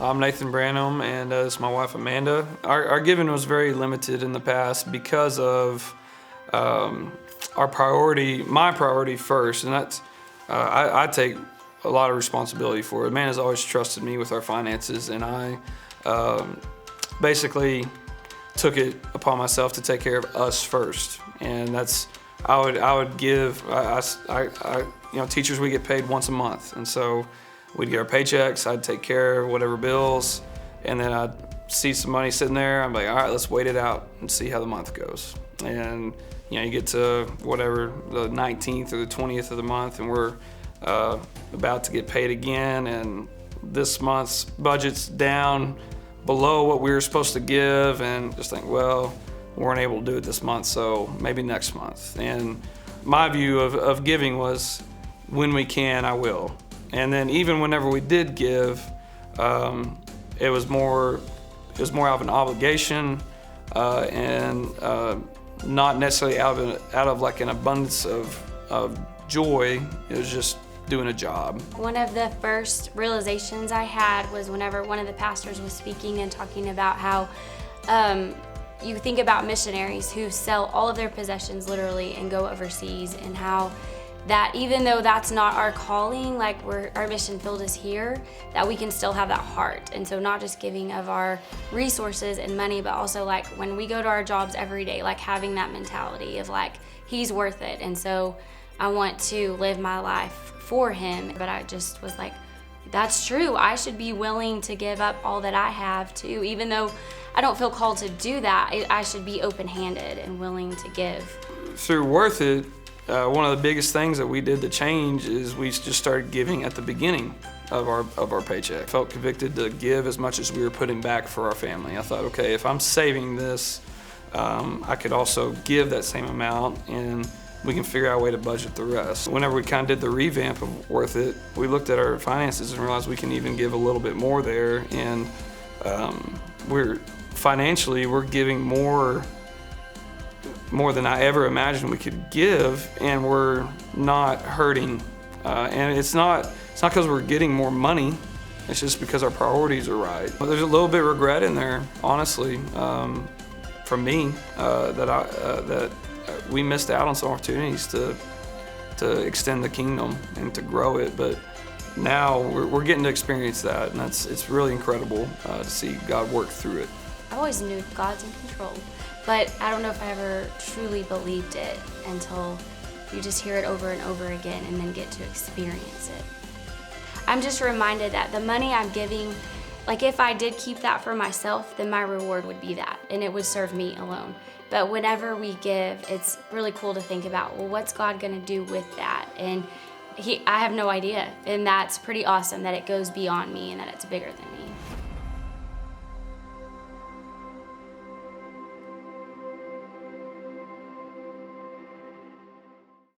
I'm Nathan Branham, and this is my wife Amanda. Our giving was very limited in the past because of our priority, my priority first, and that's I take a lot of responsibility for it. Amanda's always trusted me with our finances, and I basically took it upon myself to take care of us first, and that's I would give. Teachers, we get paid once a month, and so we'd get our paychecks. I'd take care of whatever bills, and then I'd see some money sitting there. I'm like, all right, let's wait it out and see how the month goes. And you get to whatever the 19th or the 20th of the month, and we're about to get paid again, and this month's budget's down below what we were supposed to give, and just think, well, we weren't able to do it this month, so maybe next month. And my view of giving was, when we can, I will. And then even whenever we did give, it was more out of an obligation and not necessarily out of like an abundance of joy. It was just doing a job. One of the first realizations I had was whenever one of the pastors was speaking and talking about how you think about missionaries who sell all of their possessions literally and go overseas, and how that even though that's not our calling, like our mission field is here, that we can still have that heart. And so not just giving of our resources and money, but also like when we go to our jobs every day, like having that mentality of like, he's worth it. And so I want to live my life for him. But I just was like, that's true. I should be willing to give up all that I have too. Even though I don't feel called to do that, I should be open-handed and willing to give. Through Worth It, one of the biggest things that we did to change is we just started giving at the beginning of our paycheck. I felt convicted to give as much as we were putting back for our family. I thought, okay, if I'm saving this, I could also give that same amount, and we can figure out a way to budget the rest. Whenever we kind of did the revamp of Worth It, we looked at our finances and realized we can even give a little bit more there, and we're giving more than I ever imagined we could give, and we're not hurting. And it's not because we're getting more money. It's just because our priorities are right. There's a little bit of regret in there, honestly, for me, that we missed out on some opportunities to extend the kingdom and to grow it. But now we're getting to experience that, and it's really incredible to see God work through it. I always knew God's in control, but I don't know if I ever truly believed it until you just hear it over and over again and then get to experience it. I'm just reminded that the money I'm giving, like if I did keep that for myself, then my reward would be that, and it would serve me alone. But whenever we give, it's really cool to think about, well, what's God gonna do with that? And I have no idea, and that's pretty awesome that it goes beyond me and that it's bigger than me.